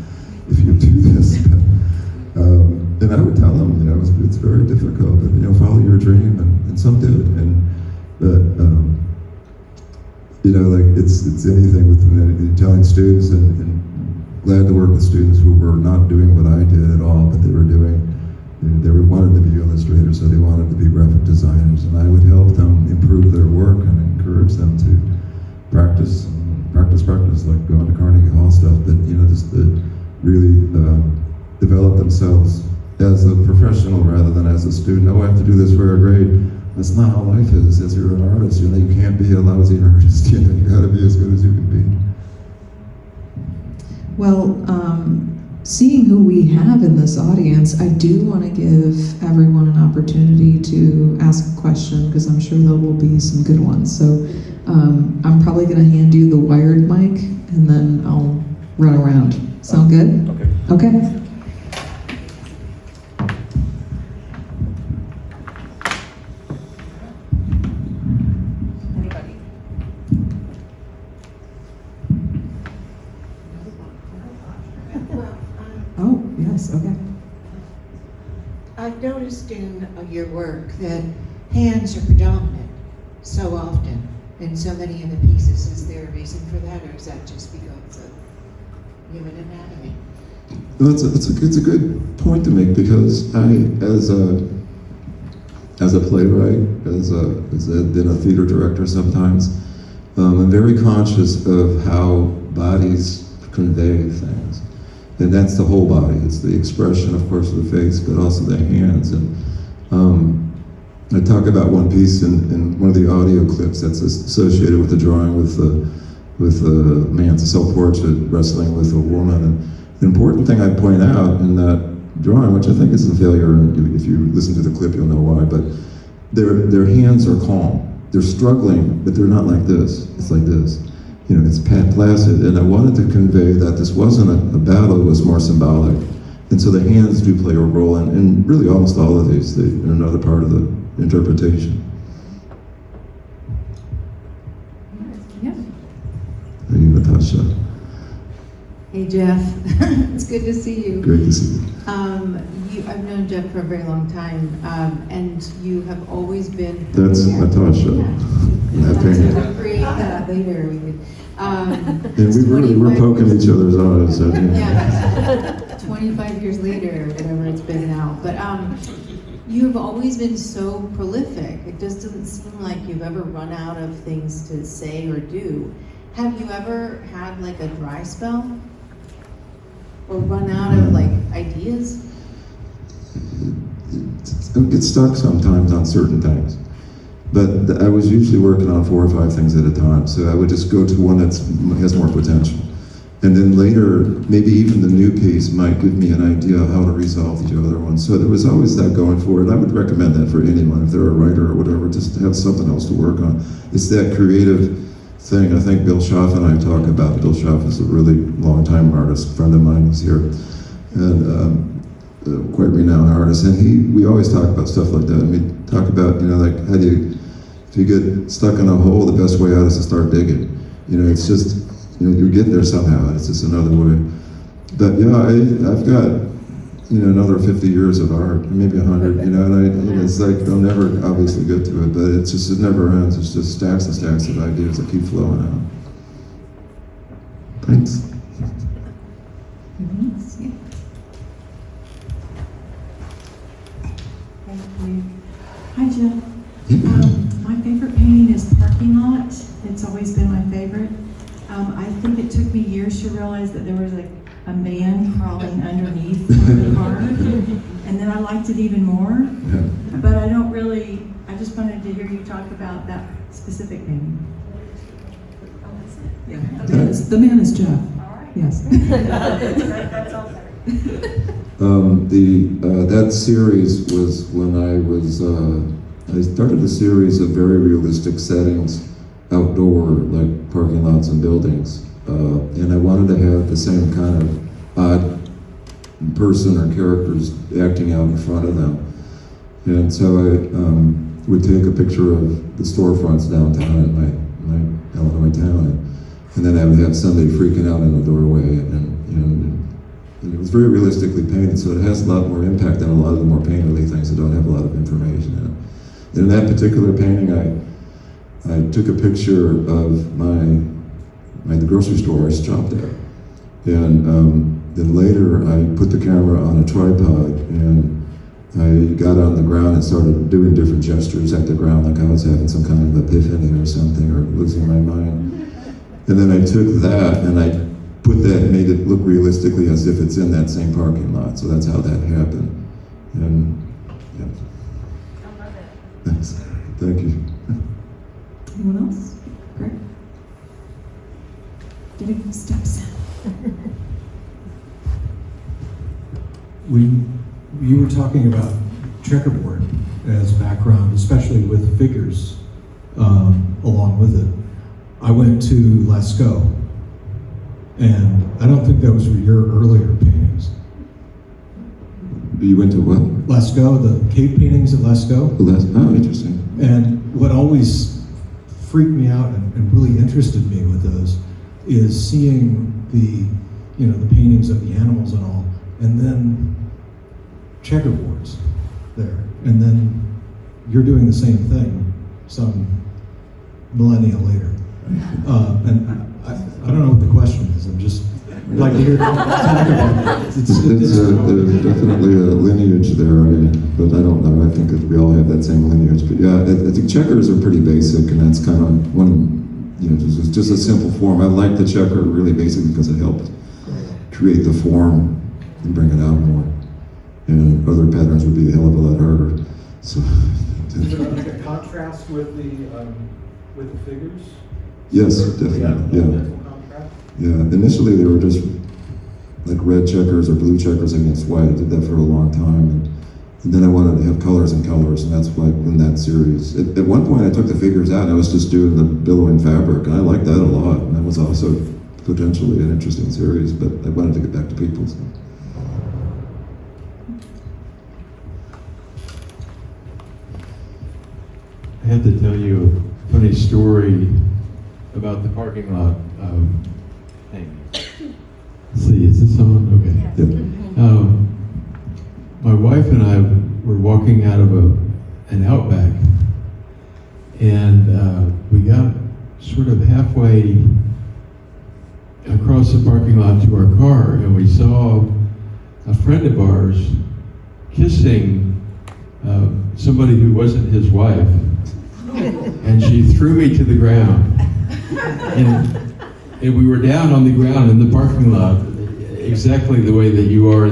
if you do this. And I would tell them, it's very difficult, but follow your dream, and some do it. It's anything with telling students, and glad to work with students who were not doing what I did at all, but they were doing. They wanted to be illustrators, so they wanted to be graphic designers, and I would help them improve their work and encourage them to practice, like going to Carnegie Hall stuff, but just to really develop themselves as a professional rather than as a student. Oh, I have to do this for a grade. That's not how life is. As you're an artist, you can't be a lousy artist. You got to be as good as you can be. Well, seeing who we have in this audience, I do want to give everyone an opportunity to ask a question, because I'm sure there will be some good ones. So I'm probably going to hand you the wired mic, and then I'll run around. Sound good? Okay. Okay. Oh, yes, okay. I've noticed in your work that hands are predominant so often in so many of the pieces. Is there a reason for that, or is that just because of human anatomy? Well, it's a good point to make, because I, as a playwright, been a theater director sometimes, I'm very conscious of how bodies convey things. And that's the whole body. It's the expression, of course, of the face, but also the hands. And I talk about one piece in one of the audio clips that's associated with the drawing with the man's self-portrait wrestling with a woman. And the important thing I point out in that drawing, which I think is a failure, and if you listen to the clip, you'll know why, but their hands are calm. They're struggling, but they're not like this. It's like this. It's placid, and I wanted to convey that this wasn't a battle, it was more symbolic. And so the hands do play a role, and really almost all of these, they're another part of the interpretation. Yeah. Hey, Natasha. Hey, Jeff. It's good to see you. Great to see you. I've known Jeff for a very long time, and you have always been... That's Natasha. Yeah. I'll create that later. And we're poking each other's eyes. Yeah, 25 years later, whatever it's been now. But you have always been so prolific. It just doesn't seem like you've ever run out of things to say or do. Have you ever had like a dry spell? Or run out of like ideas? I get stuck sometimes on certain things. But I was usually working on 4 or 5 things at a time, so I would just go to one that has more potential. And then later, maybe even the new piece might give me an idea of how to resolve the other one. So there was always that going forward. I would recommend that for anyone, if they're a writer or whatever, just to have something else to work on. It's that creative thing. I think Bill Schaff and I talk about. Bill Schaff is a really long-time artist, a friend of mine who's here, and quite renowned artist. artist, and we always talk about stuff like that. And we talk about, like, if you get stuck in a hole, the best way out is to start digging. It's just, you get there somehow. It's just another way. But I've got, another 50 years of art, maybe 100, and it's like I'll never obviously get to it, but it never ends. It's just stacks and stacks of ideas that keep flowing out. Thanks. Thank you. Hi, Jeff. My favorite painting is Parking Lot. It's always been my favorite. I think it took me years to realize that there was a man crawling underneath the car, and then I liked it even more. Yeah. But I just wanted to hear you talk about that specific painting. Oh, that's it? Yeah. The man is Jeff. All right. Yes. That's all better. That series was when I started a series of very realistic settings, outdoor, like parking lots and buildings. And I wanted to have the same kind of odd person or characters acting out in front of them. And so I would take a picture of the storefronts downtown in my Illinois town, and then I would have somebody freaking out in the doorway, and it was very realistically painted, so it has a lot more impact than a lot of the more painterly things that don't have a lot of information in it. In that particular painting, I took a picture of the grocery store I stopped at, and then later I put the camera on a tripod, and I got on the ground and started doing different gestures at the ground, like I was having some kind of epiphany or something, or losing my mind. And then I took that and I made it look realistically as if it's in that same parking lot. So that's how that happened. And yeah. I love it. Thanks. Thank you. Anyone else? Greg? Getting steps. You were talking about checkerboard as background, especially with figures along with it. I went to Lascaux, and I don't think that was your earlier paintings. You went to what? Lascaux, the cave paintings at Lascaux. Oh, interesting. And what always freaked me out and really interested me with those is seeing the paintings of the animals and all, and then checkerboards there, and then you're doing the same thing some millennia later. And I don't know what the question is. I'm just like to hear talk about it. There's definitely a lineage there, but I don't know. I think that we all have that same lineage. But yeah, I think checkers are pretty basic, and that's kind of one, just a simple form. I like the checker really basic because it helped create the form and bring it out more. And other patterns would be a hell of a lot harder. So, Is there like a contrast with the figures? yes, definitely. Yeah. Mental contrast? Yeah. Initially, they were just like red checkers or blue checkers against white. I did that for a long time, and then I wanted to have colors and colors, and that's why in that series. At one point, I took the figures out, and I was just doing the billowing fabric, and I liked that a lot. And that was also potentially an interesting series, but I wanted to get back to people. So. I have to tell you a funny story about the parking lot thing. Let's see, is this on? Okay. Yeah. My wife and I were walking out of an Outback, and we got sort of halfway across the parking lot to our car, and we saw a friend of ours kissing somebody who wasn't his wife. And she threw me to the ground. And we were down on the ground in the parking lot, exactly the way that you are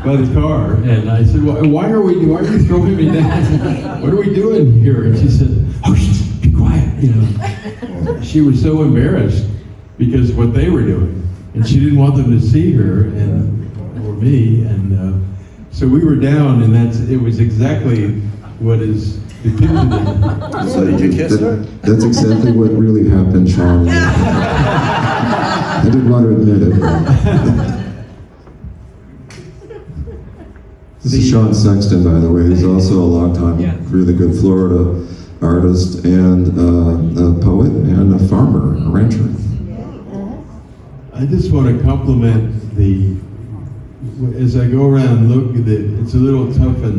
by the car. And I said, well, why are you throwing me down? What are we doing here? And she said, oh, be quiet. She was so embarrassed because of what they were doing. And she didn't want them to see her or me. And so we were down, and it was exactly what is depicted in it. So did you kiss her? That's exactly what really happened, Sean. I didn't want to admit it. This is Sean Sexton, by the way. He's also a long-time, really good Florida artist and a poet and a farmer, a rancher. I just want to compliment as I go around and look at it, it's a little tough in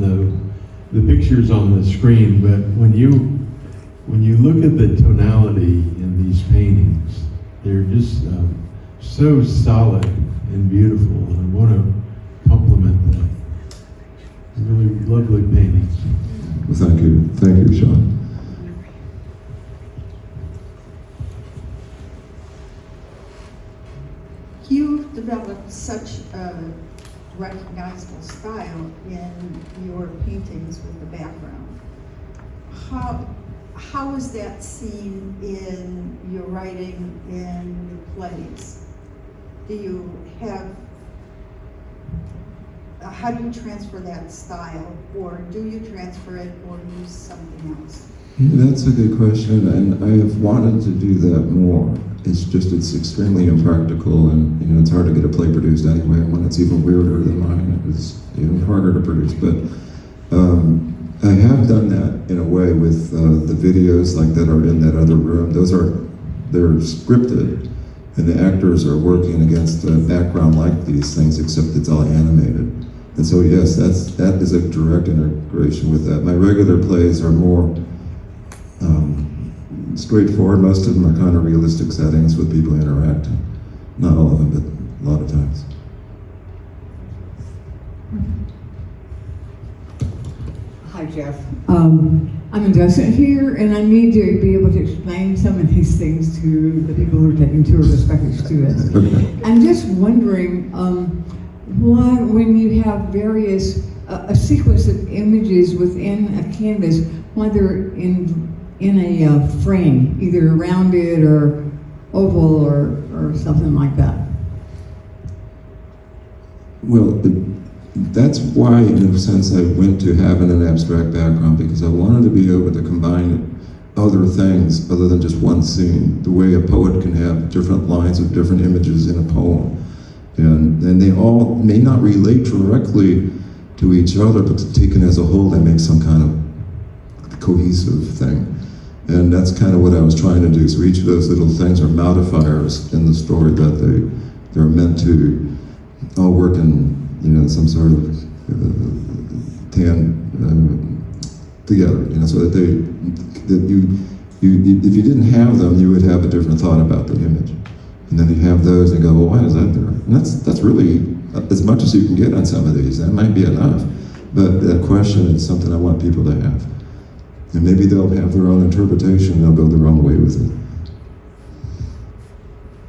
the pictures on the screen, but when you look at the tonality in these paintings, they're just so solid and beautiful, and I want to compliment that. Really lovely paintings. Well, thank you, Sean. You've developed such a recognizable style in your paintings with the background. How is that seen in your writing and your plays? Do you have, how do you transfer that style, or do you transfer it or use something else? That's a good question, and I have wanted to do that more. It's extremely impractical, and it's hard to get a play produced anyway. And when it's even weirder than mine, it's even harder to produce. But I have done that in a way with the videos like that are in that other room. They're scripted, and the actors are working against the background like these things, except it's all animated. And so yes, that is a direct integration with that. My regular plays are more straightforward. Most of them are kind of realistic settings with people interacting. Not all of them, but a lot of times. Hi, Jeff. I'm a docent here, and I need to be able to explain some of these things to the people who are taking tours, especially students. I'm just wondering why, when you have a sequence of images within a canvas, why they're in a frame, either rounded or oval or something like that. Well, that's why, in a sense, I went to having an abstract background, because I wanted to be able to combine other things other than just one scene. The way a poet can have different lines of different images in a poem. And they all may not relate directly to each other, but taken as a whole, they make some kind of cohesive thing. And that's kind of what I was trying to do. So each of those little things are modifiers in the story that they're meant to all work in, some sort of together. So that if you didn't have them, you would have a different thought about the image. And then you have those and go, well, why is that there? And that's really as much as you can get on some of these. That might be enough. But that question is something I want people to have. And maybe they'll have their own interpretation, they'll go their own way with it.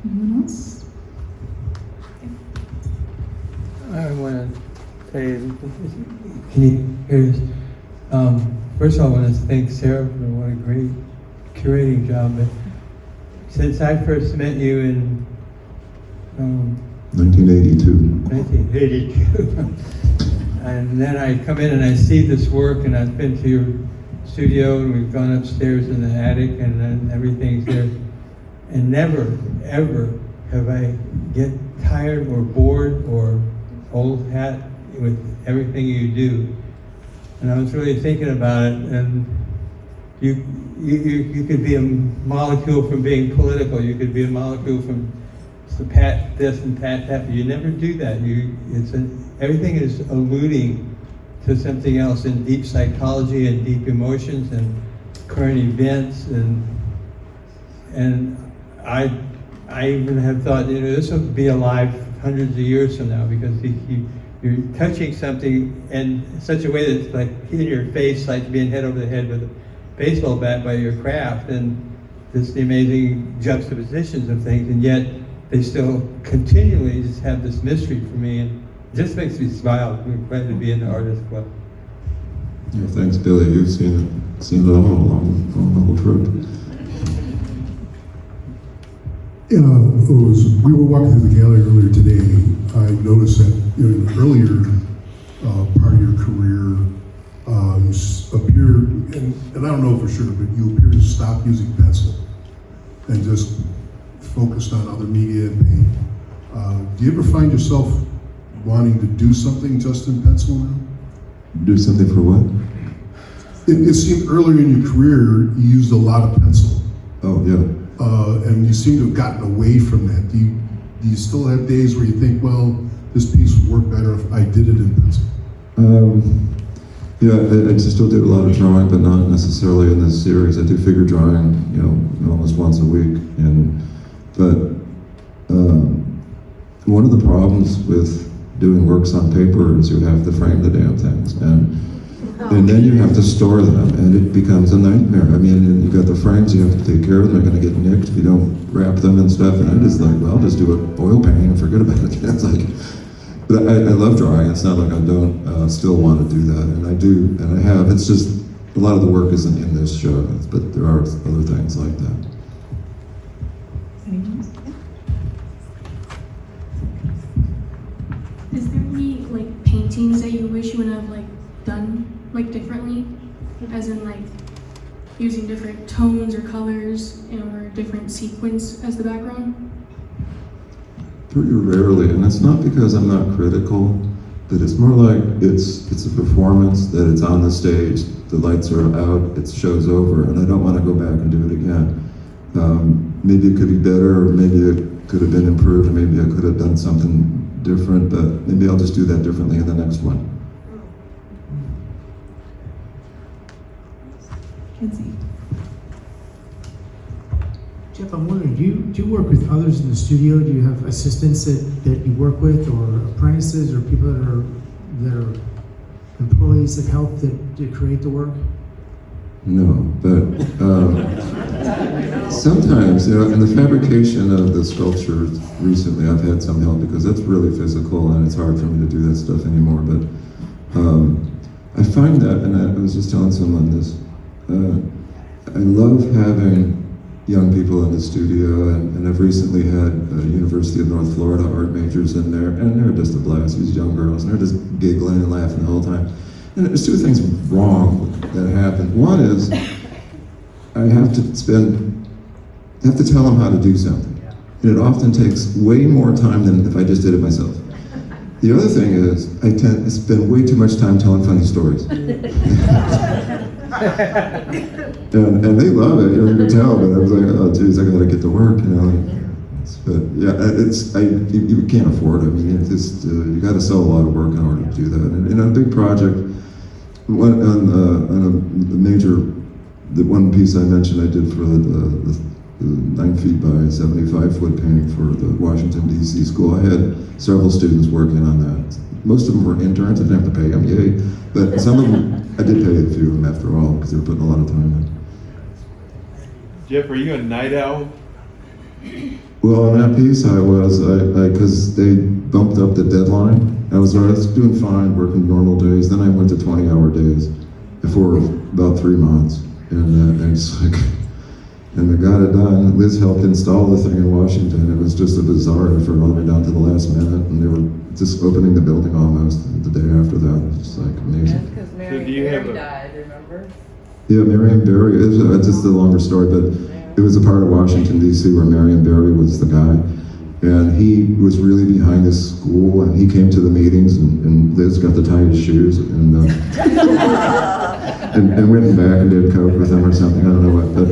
Anyone else? I want to say, can you hear this? First of all, I want to thank Sarah for what a great curating job. But since I first met you in 1982. And then I come in and I see this work, and I've been to your studio, and we've gone upstairs in the attic, and then everything's there. And never, ever have I get tired or bored or old hat with everything you do. And I was really thinking about it, and you could be a molecule from being political. You could be a molecule from pat this and pat that, but you never do that. Everything is alluding to something else in deep psychology and deep emotions and current events, and I even have thought, this will be alive hundreds of years from now, because you're touching something in such a way that's like in your face, like being hit over the head with a baseball bat by your craft, and just the amazing juxtapositions of things, and yet they still continually just have this mystery for me, and it just makes me smile. I'm glad to be in the Artist Club. Yeah, thanks, Billy. You've seen it all along the whole trip. We were walking through the gallery earlier today. I noticed that in an earlier part of your career, you appeared, and I don't know for sure, but you appear to stop using pencil and just focused on other media and paint. Do you ever find yourself wanting to do something just in pencil now? Do something for what? It seemed earlier in your career, you used a lot of pencil. Oh, yeah. And you seem to have gotten away from that. Do you still have days where you think, well, this piece would work better if I did it in pencil? Yeah, I still do a lot of drawing, but not necessarily in this series. I do figure drawing, almost once a week. But one of the problems with doing works on paper is you have to frame the damn things, and then you have to store them, and it becomes a nightmare. I mean, you got the frames you have to take care of, and they're going to get nicked if you don't wrap them and stuff. And I just like, well, just do an oil painting and forget about it. It's like, but I love drawing. It's not like I don't still want to do that, and I do, and I have. It's just a lot of the work isn't in this show, but there are other things like that. Is there any paintings that you wish you would have done differently, as in using different tones or colors or different sequence as the background? Pretty rarely, and it's not because I'm not critical, but it's more like it's a performance that it's on the stage, the lights are out, it show's over, and I don't want to go back and do it again. Maybe it could be better, or maybe it could have been improved, or maybe I could have done something different, but maybe I'll just do that differently in the next one. Kenzie. Jeff, I'm wondering, do you work with others in the studio? Do you have assistants that you work with, or apprentices, or people that are employees that help to create the work? No, but sometimes, in the fabrication of the sculptures recently, I've had some help because that's really physical and it's hard for me to do that stuff anymore. But I find that, and I was just telling someone this, I love having young people in the studio, and I've recently had University of North Florida art majors in there, and they're just a blast. These young girls, and they're just giggling and laughing the whole time. And there's two things wrong that happen. One is I have to tell them how to do something. And it often takes way more time than if I just did it myself. The other thing is I tend to spend way too much time telling funny stories. and they love it, you can tell, but I was like, oh geez, I gotta get to work, But yeah, you can't afford it. I mean, it's just, you gotta sell a lot of work in order to do that. And on a big project, the one piece I mentioned I did for the 9 feet by 75 foot painting for the Washington DC school. I had several students working on that. Most of them were interns, I didn't have to pay them, yay. But some of them, I did pay a few of them after all, because they were putting a lot of time in. Jeff, are you a night owl? Well, on that piece I was, because they bumped up the deadline. I was doing fine, working normal days. Then I went to 20-hour days for about 3 months. And it's like, and I got it done. Liz helped install the thing in Washington. It was just a bizarre effort all the way down to the last minute. And they were just opening the building almost the day after that. It was just like amazing. Yeah, because Marion died, remember? Yeah, Marion Barry, it's just a longer story, but it was a part of Washington, D.C. where Marion Barry was the guy. And he was really behind this school, and he came to the meetings, and Liz got to tie his shoes, and went back and did coke with him or something, I don't know what, but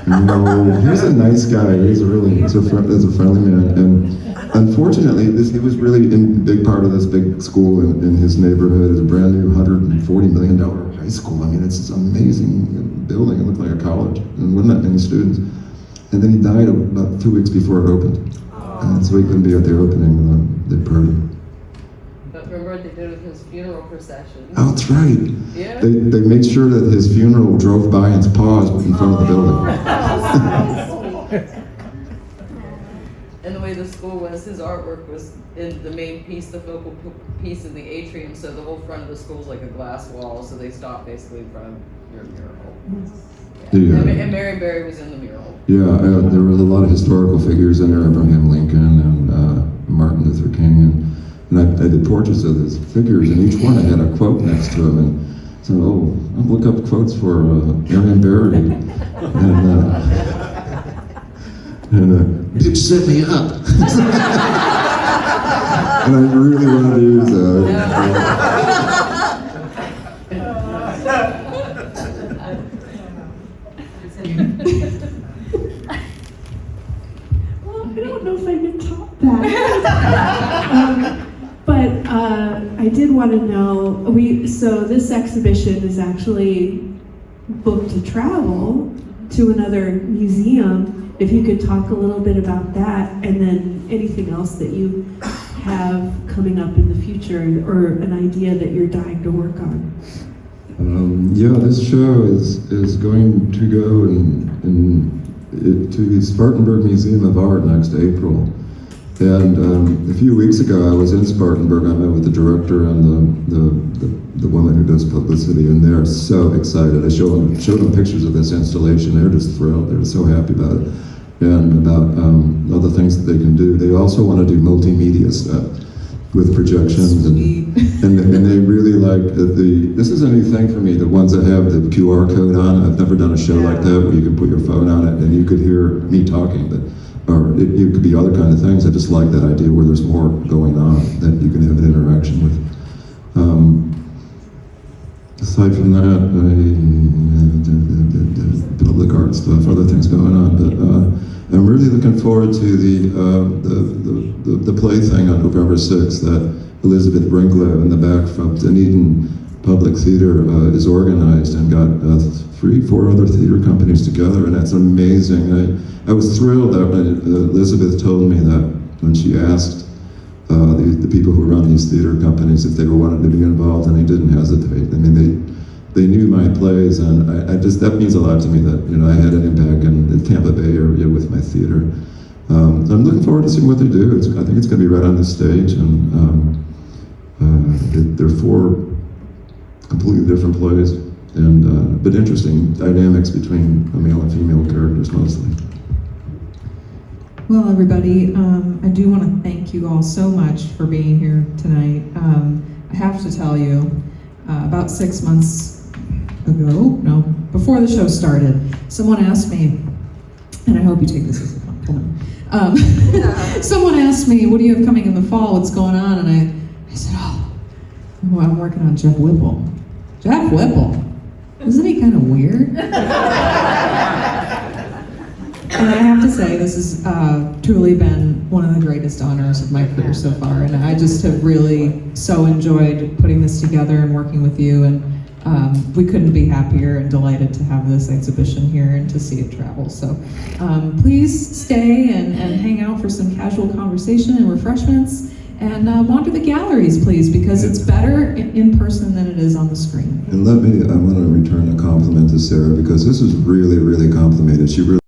no, he's a nice guy. He's a friendly man, and unfortunately, he was really in a big part of this big school in his neighborhood. It's a brand new $140 million high school. I mean, it's this amazing building. It looked like a college, and wasn't that many students. And then he died about 2 weeks before it opened, and so he couldn't be at the opening of the party. But remember what they did with his funeral procession? Oh, that's right. Yeah. They made sure that his funeral drove by and paused in front of the building. And the way the school was, his artwork was in the main piece, the focal piece in the atrium, so the whole front of the school is like a glass wall, so they stopped basically in front of your mural. Yeah. And Marion Barry was in the mural. Yeah, there were a lot of historical figures in there, Abraham Lincoln and Martin Luther King, and I did portraits of those figures, and each one I had a quote next to them, and so, I'll look up quotes for Marion Barry, and bitch set me up. And I really wanted to use that. Well, I don't know if I can top that. But I did want to know, so this exhibition is actually booked to travel to another museum. If you could talk a little bit about that, and then anything else that you have coming up in the future, or an idea that you're dying to work on. Yeah, this show is going to go to the Spartanburg Museum of Art next April. And a few weeks ago, I was in Spartanburg. I met with the director and the woman who does publicity, and they're so excited. I showed them pictures of this installation. They're just thrilled. They're so happy about it, and about all the things that they can do. They also want to do multimedia stuff with projections, and they really like this is a new thing for me. The ones that have the QR code on. I've never done a show like that where you can put your phone on it and you could hear me talking, or it could be other kind of things. I just like that idea where there's more going on that you can have an interaction with. Aside from that, public art stuff, other things going on, but I'm really looking forward to the play thing on November 6th that Elizabeth Brinklow in the back from Dunedin Public Theater is organized and got 3-4 other theater companies together, and that's amazing. I was thrilled that when Elizabeth told me that when she asked the people who run these theater companies if they were wanted to be involved, and they didn't hesitate. I mean, they knew my plays, and I just, that means a lot to me that, I had an impact in the Tampa Bay area with my theater. I'm looking forward to seeing what they do. I think it's going to be right on this stage, and they're 4 completely different plays, and but interesting dynamics between male and female characters mostly. Well, everybody, I do want to thank you all so much for being here tonight. I have to tell you, about 6 months ago, before the show started, someone asked me, and I hope you take this as a compliment, someone asked me, what do you have coming in the fall, what's going on? And I said, well, I'm working on Jeff Whipple. Jeff Whipple? Isn't he kind of weird? And I have to say, this has truly been one of the greatest honors of my career so far, and I just have really so enjoyed putting this together and working with you, and we couldn't be happier and delighted to have this exhibition here and to see it travel. So please stay and hang out for some casual conversation and refreshments, and wander the galleries, please, because it's better in person than it is on the screen. And I want to return a compliment to Sarah, because this was really, really complimented. She really